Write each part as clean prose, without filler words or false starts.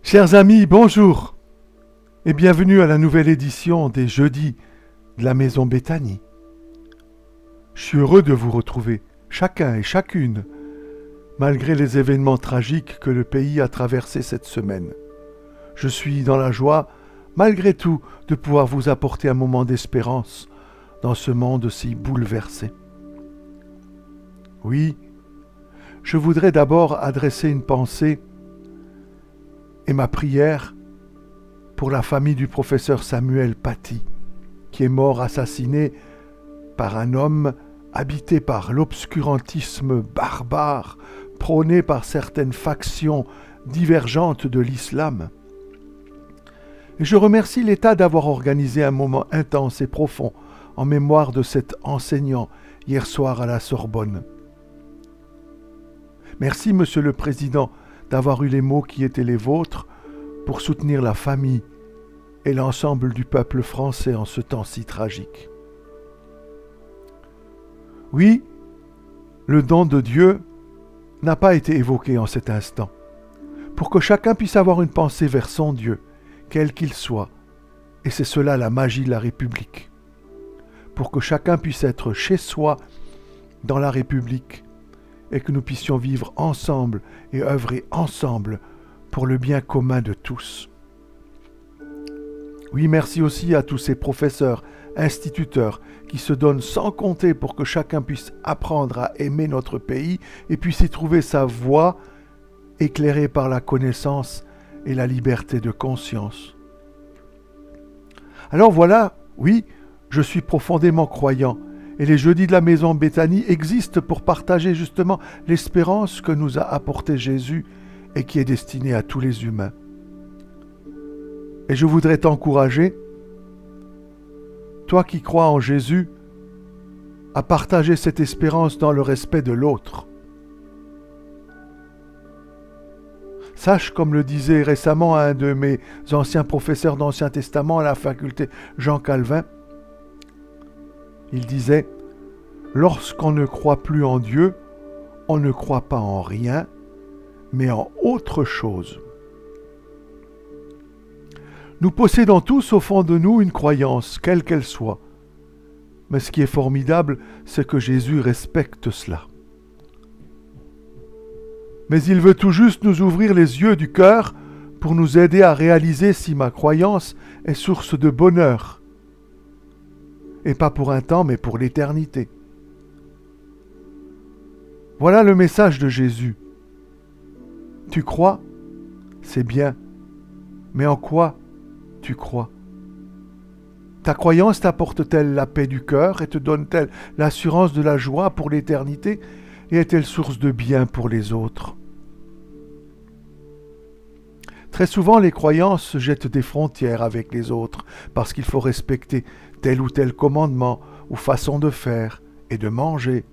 Chers amis, bonjour et bienvenue à la nouvelle édition des Jeudis de la Maison Béthanie. Je suis heureux de vous retrouver, chacun et chacune, malgré les événements tragiques que le pays a traversés cette semaine. Je suis dans la joie, malgré tout, de pouvoir vous apporter un moment d'espérance dans ce monde si bouleversé. Oui, je voudrais d'abord adresser une pensée et ma prière pour la famille du professeur Samuel Paty, qui est mort assassiné par un homme habité par l'obscurantisme barbare prôné par certaines factions divergentes de l'islam. Et je remercie l'État d'avoir organisé un moment intense et profond en mémoire de cet enseignant hier soir à la Sorbonne. Merci, Monsieur le Président, d'avoir eu les mots qui étaient les vôtres pour soutenir la famille et l'ensemble du peuple français en ce temps si tragique. Oui, le don de Dieu n'a pas été évoqué en cet instant, pour que chacun puisse avoir une pensée vers son Dieu, quel qu'il soit, et c'est cela la magie de la République, pour que chacun puisse être chez soi dans la République, et que nous puissions vivre ensemble et œuvrer ensemble pour le bien commun de tous. Oui, merci aussi à tous ces professeurs, instituteurs, qui se donnent sans compter pour que chacun puisse apprendre à aimer notre pays et puisse y trouver sa voie éclairée par la connaissance et la liberté de conscience. Alors voilà, oui, je suis profondément croyant, et les Jeudis de la Maison Béthanie existent pour partager justement l'espérance que nous a apportée Jésus et qui est destinée à tous les humains. Et je voudrais t'encourager, toi qui crois en Jésus, à partager cette espérance dans le respect de l'autre. Sache, comme le disait récemment un de mes anciens professeurs d'Ancien Testament à la faculté Jean Calvin, il disait « Lorsqu'on ne croit plus en Dieu, on ne croit pas en rien, mais en autre chose. » Nous possédons tous au fond de nous une croyance, quelle qu'elle soit. Mais ce qui est formidable, c'est que Jésus respecte cela. Mais il veut tout juste nous ouvrir les yeux du cœur pour nous aider à réaliser si ma croyance est source de bonheur. Et pas pour un temps, mais pour l'éternité. Voilà le message de Jésus. Tu crois? C'est bien. Mais en quoi tu crois? Ta croyance t'apporte-t-elle la paix du cœur et te donne-t-elle l'assurance de la joie pour l'éternité et est-elle source de bien pour les autres? Très souvent, les croyances jettent des frontières avec les autres parce qu'il faut respecter tel ou tel commandement ou façon de faire et de manger,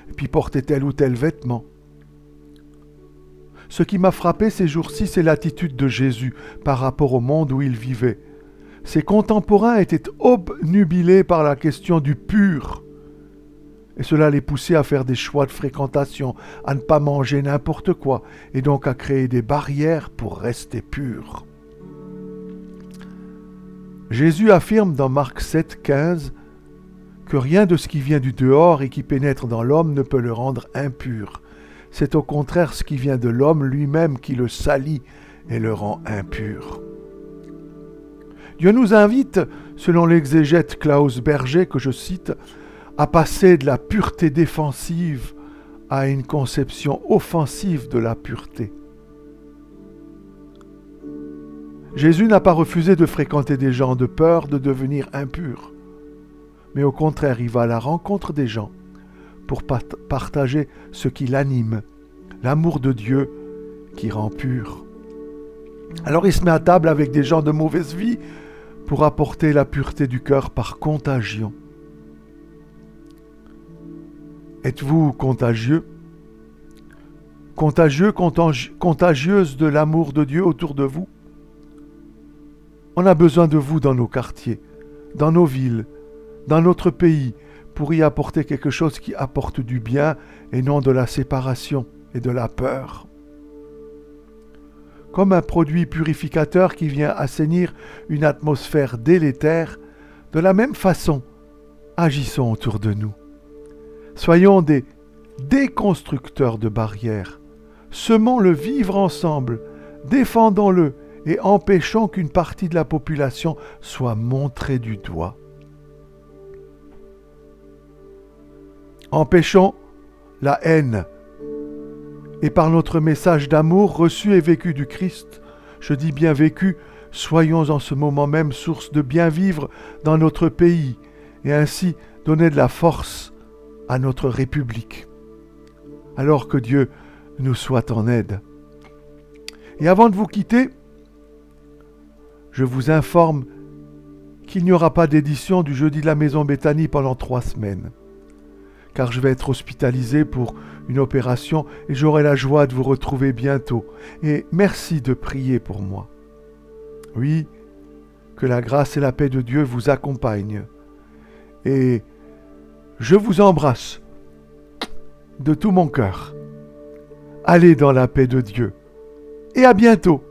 et puis porter tel ou tel vêtement. Ce qui m'a frappé ces jours-ci, c'est l'attitude de Jésus par rapport au monde où il vivait. Ses contemporains étaient obnubilés par la question du pur, et cela les poussait à faire des choix de fréquentation, à ne pas manger n'importe quoi, et donc à créer des barrières pour rester purs. Jésus affirme dans Marc 7, 15 que rien de ce qui vient du dehors et qui pénètre dans l'homme ne peut le rendre impur. C'est au contraire ce qui vient de l'homme lui-même qui le salit et le rend impur. Dieu nous invite, selon l'exégète Klaus Berger, que je cite, à passer de la pureté défensive à une conception offensive de la pureté. Jésus n'a pas refusé de fréquenter des gens de peur de devenir impurs, mais au contraire, il va à la rencontre des gens pour partager ce qui l'anime, l'amour de Dieu qui rend pur. Alors il se met à table avec des gens de mauvaise vie pour apporter la pureté du cœur par contagion. Êtes-vous contagieux? Contagieuse de l'amour de Dieu autour de vous? On a besoin de vous dans nos quartiers, dans nos villes, dans notre pays, pour y apporter quelque chose qui apporte du bien et non de la séparation et de la peur. comme un produit purificateur qui vient assainir une atmosphère délétère, de la même façon, agissons autour de nous. Soyons des déconstructeurs de barrières. Semons le vivre ensemble, défendons-le et empêchons qu'une partie de la population soit montrée du doigt. Empêchons la haine. Et par notre message d'amour reçu et vécu du Christ, je dis bien vécu, soyons en ce moment même source de bien vivre dans notre pays et ainsi donner de la force à notre République. Alors que Dieu nous soit en aide. Et avant de vous quitter, je vous informe qu'il n'y aura pas d'édition du Jeudi de la Maison Béthanie pendant 3 semaines. Car je vais être hospitalisé pour une opération et j'aurai la joie de vous retrouver bientôt. Et merci de prier pour moi. Oui, que la grâce et la paix de Dieu vous accompagnent. Et je vous embrasse de tout mon cœur. Allez dans la paix de Dieu. Et à bientôt.